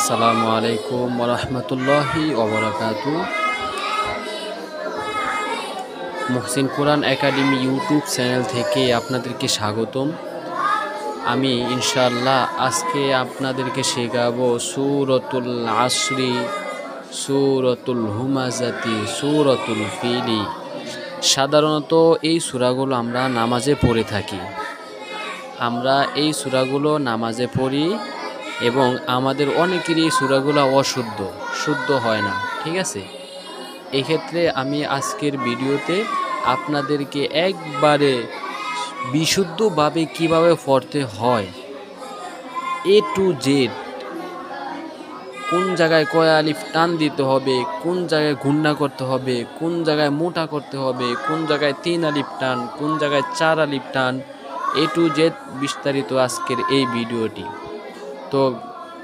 আসসালামু আলাইকুম ওয়া রাহমাতুল্লাহি ওয়া বারাকাতুহু। মুহসিন কোরআন একাডেমি ইউটিউব চ্যানেল থেকে আপনাদেরকে স্বাগতম। আমি ইনশাআল্লাহ আজকে আপনাদেরকে শেখাবো সূরাতুল আসরি, সূরাতুল হুমাযাতি, সূরাতুল ফিলি। সাধারণত এই সূরাগুলো আমরা নামাজে পড়ে থাকি। আমরা এই সূরাগুলো নামাজে পড়ি এবং আমাদের অনেকেরই এই সূরাগুলো শুদ্ধ হয় না, ঠিক আছে। এক্ষেত্রে আমি আজকের ভিডিওতে আপনাদেরকে একবারে বিশুদ্ধভাবে কিভাবে পড়তে হয়, এ টু জেড, কোন জায়গায় কয় আলিফ টান দিতে হবে, কোন জায়গায় গুণনা করতে হবে, কোন জায়গায় মোটা করতে হবে, কোন জায়গায় 3 আলিফ টান, কোন জায়গায় 4 আলিফ টান, এ টু জেড বিস্তারিত আজকের এই ভিডিওটি। তো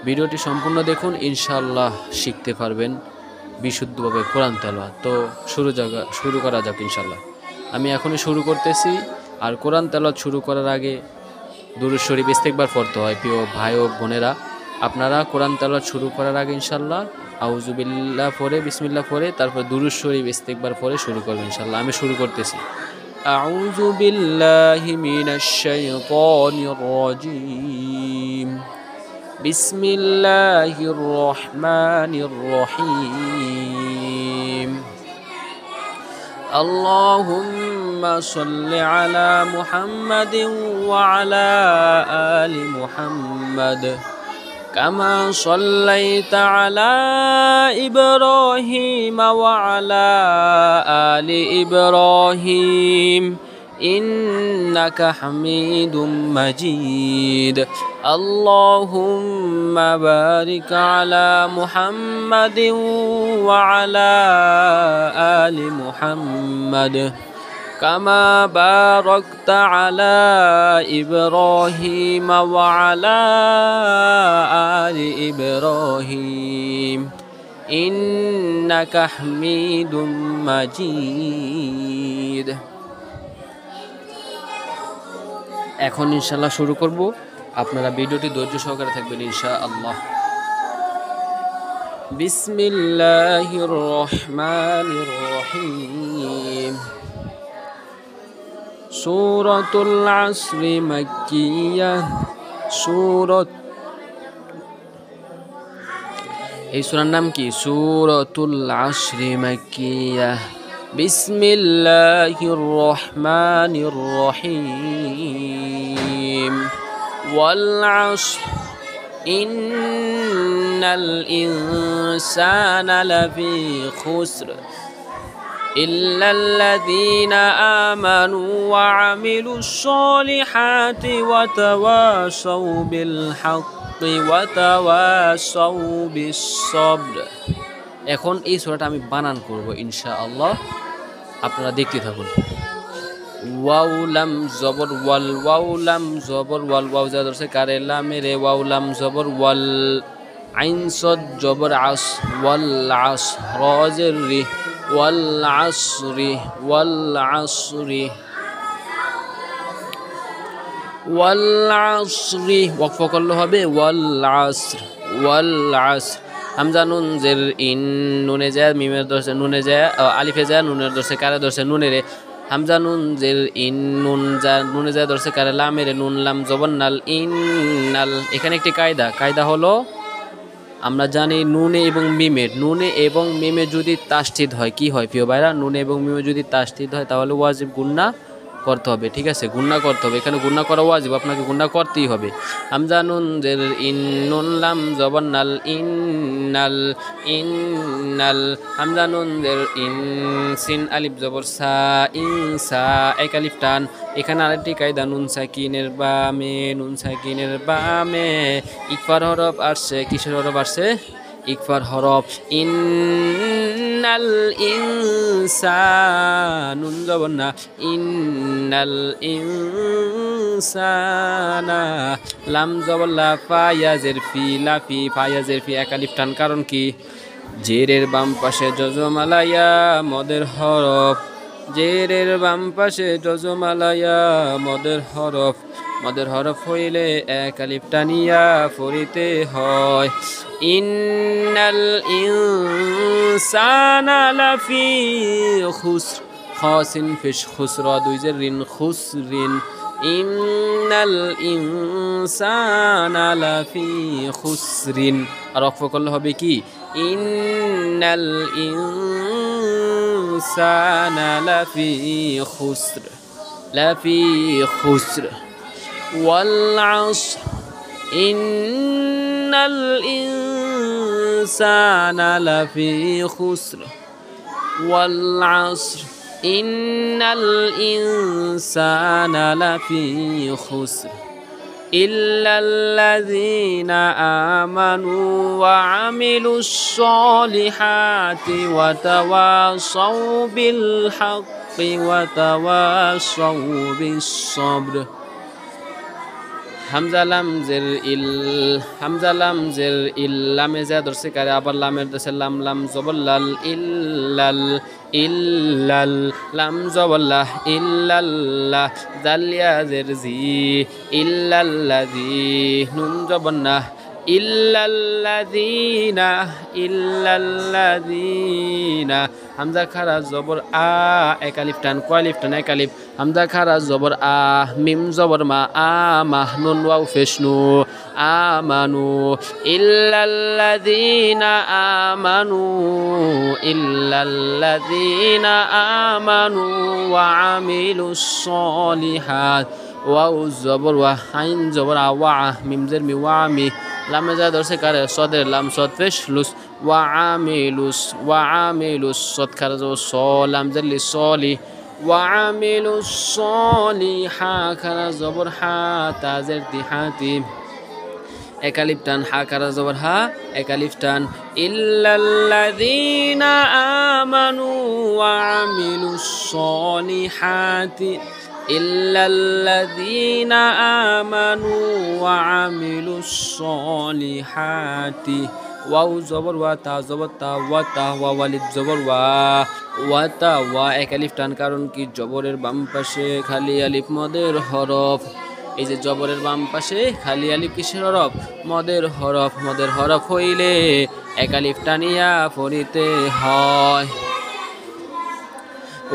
ভিডিওটি সম্পূর্ণ দেখুন, ইনশাআল্লাহ শিখতে পারবেন বিশুদ্ধভাবে কোরআন তেলাওয়াত। তো শুরু করা যাক ইনশাআল্লাহ। আমি এখনই শুরু করতেছি। আর কোরআন তেলাওয়াত শুরু করার আগে দুরূদ শরীফ ইস্তেগফার পড়তে হয়। প্রিয় ভাই ও বোনেরা, আপনারা কোরআন তেলাওয়াত শুরু করার আগে ইনশাআল্লাহ আউযু বিল্লাহ পড়ে, বিসমিল্লাহ পড়ে, তারপর দুরূদ শরীফ ইস্তেগফার পড়ে শুরু করবেন ইনশাআল্লাহ। আমি শুরু করতেছি। আউযু বিল্লাহি মিনাশ শাইতানির রাজীম। বিসমিল্লাহির রহমানির রহিম। আল্লাহুম্মা সাল্লি আলা মুহাম্মাদিন ওয়া আলা আলি মুহাম্মাদ কামা সাল্লাইতা আলা ইব্রাহিম ওয়া আলা আলি ইব্রাহিম ইন্নাকা হামিদুম মাজিদ। আল্লাহুম্মা বারিক আলা মুহাম্মাদিন ওয়া আলা আলি মুহাম্মাদ কামা বারাকতা আলা ইব্রাহিম ওয়া আলা আলি ইব্রাহিম ইন্নাকা হামিদুম মাজিদ। এখন ইনশাআল্লাহ শুরু করব। আপনারা ভিডিওটি ধৈর্য সহকারে থাকবেন ইনশাআল্লাহ। বিসমিল্লাহির রহমানির রহিম। সূরাতুল আসরি মাক্কিয়াহ। এই সূরার নাম কি? সূরাতুল আসরি মাক্কিয়াহ। বিসমিল্লাহির রহমানির রহিম। ওয়াল আসর ইন্নাল ইনসানা লাফি খুসর ইল্লাল্লাযীনা আমানু ওয়া আমিলুস সলিহাতি ওয়া তাওয়াসাউ বিল হাক্কি ওয়া তাওয়াসাউ বিস সবর। এখন এই সূরাটা আমি বানান করব ইনশাআল্লাহ, আপনারা দেখতে থাকুন। ওয়াও লাম জবর ওয়াল, ওয়াও লাম জবর ওয়াল, ওয়াও যা ধরছে কারে লামে রে, ওয়াও লাম জবর ওয়াল, আইন সদ জবর আস, ওয়াল আস রাজের রি, ওয়াল আসরি, ওয়াল আসরি, ওয়াল আসরি ওয়াকফ করলে হবে ওয়াল আসর, ওয়াল আসর। হামজা নুন জের ইন, নুনে যায় মিমের দর্শে, নুনে যায় আলিফে যায় নুনের দর্শে কারে দর্শে নুনে রে। হামজা নুন জের ইন, নুনে যায় দর্শে কারে লামে রে, নুন লাম জবর নাল, ইন নাল। এখানে একটি কায়দা হলো, আমরা জানি নুনে এবং মিমে যদি তাসদীদ হয় কি হয় প্রিয় ভাইরা? নুনে এবং মিমে যদি তাসদীদ হয় তাহলে ওয়াজিব গুন্না করতে হবে, ঠিক আছে, গুন্না করতে হবে। এখানে গুন্না করা ওয়াজিব, আপনাকে গুন্না করতেই হবে। হামজা নুন জের ইন, নুন লাম জবর নাল, ইন্নাল, ইন্নাল। হামজা নুন জের ইন, সিন আলিফ জবর সা, ইনসা, এক আলিফ টান। এখানে আরেকটি কায়দা, নুন সাকিনের বামে ইকফার হরফ আসছে। কিসের হরফ আসছে? ইকফার হরফ। ইন্নাল ইনসানুন জবর না, ইন্নাল ইনসানা। লাম জবর লা, ফায়াজের ফি, লাফি, ফায়াজের ফি, এক আলিফ টান। কারণ কি? জেরের বাম পাশে জজমালায়া মদের হরফ, জেরের বাম পাশে জজমালায়া মদের হরফ। মদের হরফ হইলে এক আলিফ টানিয়া পড়িতে হয়। ইন্নাল ইনসানা লাফি খুসর, খাসিন ফিশ খুসরা দুই জের রিন খুসরিন। ইন্নাল ইনসানা লাফি খুসরিন। আর ওয়াকফ করলে হবে কি ইন্নাল ইনসানা লাফি খুসর, লাফি খুসর। ওয়াল আসর ইন্নাল ইনসানা লাফি খুসর, ওয়াল আসর ইন্নাল ইনসানা লাফি খুসর ইল্লাল্লাযীনা আমানু ওয়া আমিলুস সলিহাতি ওয়া তাওয়াসাউ বিল হাক্কি ওয়া তাওয়াসাউ বিস সবর। হামজা লাম জের ইল, হামজা লাম জের ইল, লামে যা ধরছে কারে, আবার লামের দশে লাম, লাম জবল্লাল ইল্লাল, ইল্লাল লাম জবল্লাহ ইল্লাল্লাহ। জালিয়া জের জি ইল্লাল্লাযী, নুন জবন্নাহ ইল্লাল্লাযীনা, ইল্লাল্লাযীনা। হামজা খারা জবর আ, এক আলিফ টান, কয় আলিফ টান, এক আলিফ। হামজা খারা জবর আ, মিম জবর মা, আ মাহ, নুন ওয়াও ফেশনু, আমানু। ইল্লাল্লাযীনা আমানু, ইল্লাল্লাযীনা আমানু ওয়া আমিলুস সলিহাত। ওয়াও জবর ওয়া, আইন জবর আ, ওয়া মিম জের মি, ওয়া মি। লামে যা ধরছে কারে, সদের লাম সদ পেশ লুস, ওয়া আমিলুস, ওয়া আমিলুস। সদ খারা জবর স, লাম জের লি সলি, ওয়া আমিলুস সলিহা খারা জবর হা, তা জের তি হাতি, এক আলিফ টান, হা খারা জবর হা, এক আলিফ টান। ইল্লাল্লাযীনা আমানু ওয়া আমিলুস সলিহাতি, ইল্লাল্লাযীনা আমানু ওয়া আমিলুস সলিহাতি। ওয়াও জবর ওয়া, তা জবর তা, ওয়া তা, ওয়া ওয়ালিদ জবর ওয়া, ওয়া তা ওয়া, এক আলিফ টান। কারণ কি জবরের বাম পাশে খালি আলিফ মদের হরফ। এই যে জবরের বাম পাশে খালি আলিফ কিসের হরফ? মদের হরফ। মদের হরফ হইলে এক আলিফ টানিয়া পড়িতে হয়।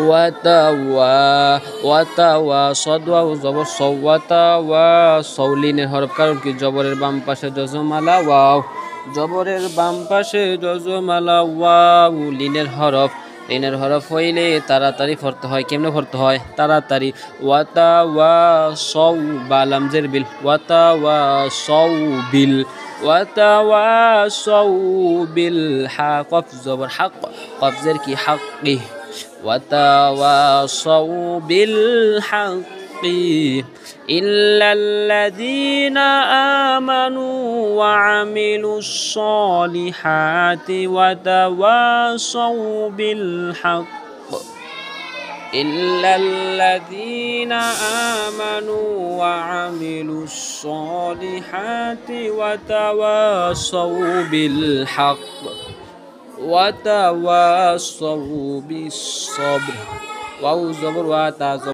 ওয়াতাওয়া, ওয়াতাওয়া সদওয়া জবর সৌ, ওয়াতাওয়া সৌলিনের হরফ। কারণ কি জবরের বাম পাশে জজমালা ওয়াও, জবরের বাম পাশে জজমালা ওয়াও, লিনের হরফ। লিনের হরফ হইলে তাড়াতাড়ি পড়তে হয়। কেমনে পড়তে হয়? তাড়াতাড়ি। ওয়াতাওয়া সৌ বা লামজের বিল, ওয়াতাওয়া সৌ বিল, ওয়াতাওয়া সৌ বিল। হা কফ জবর হাক, কফজের কি হাক্কি। وتواصوا بالحق إلا الذين آمنوا وعملوا الصالحات وتواصوا بالحق إلا الذين آمنوا وعملوا الصالحات وتواصوا بالحق وتواصوا بالصبر. واو زبر وتا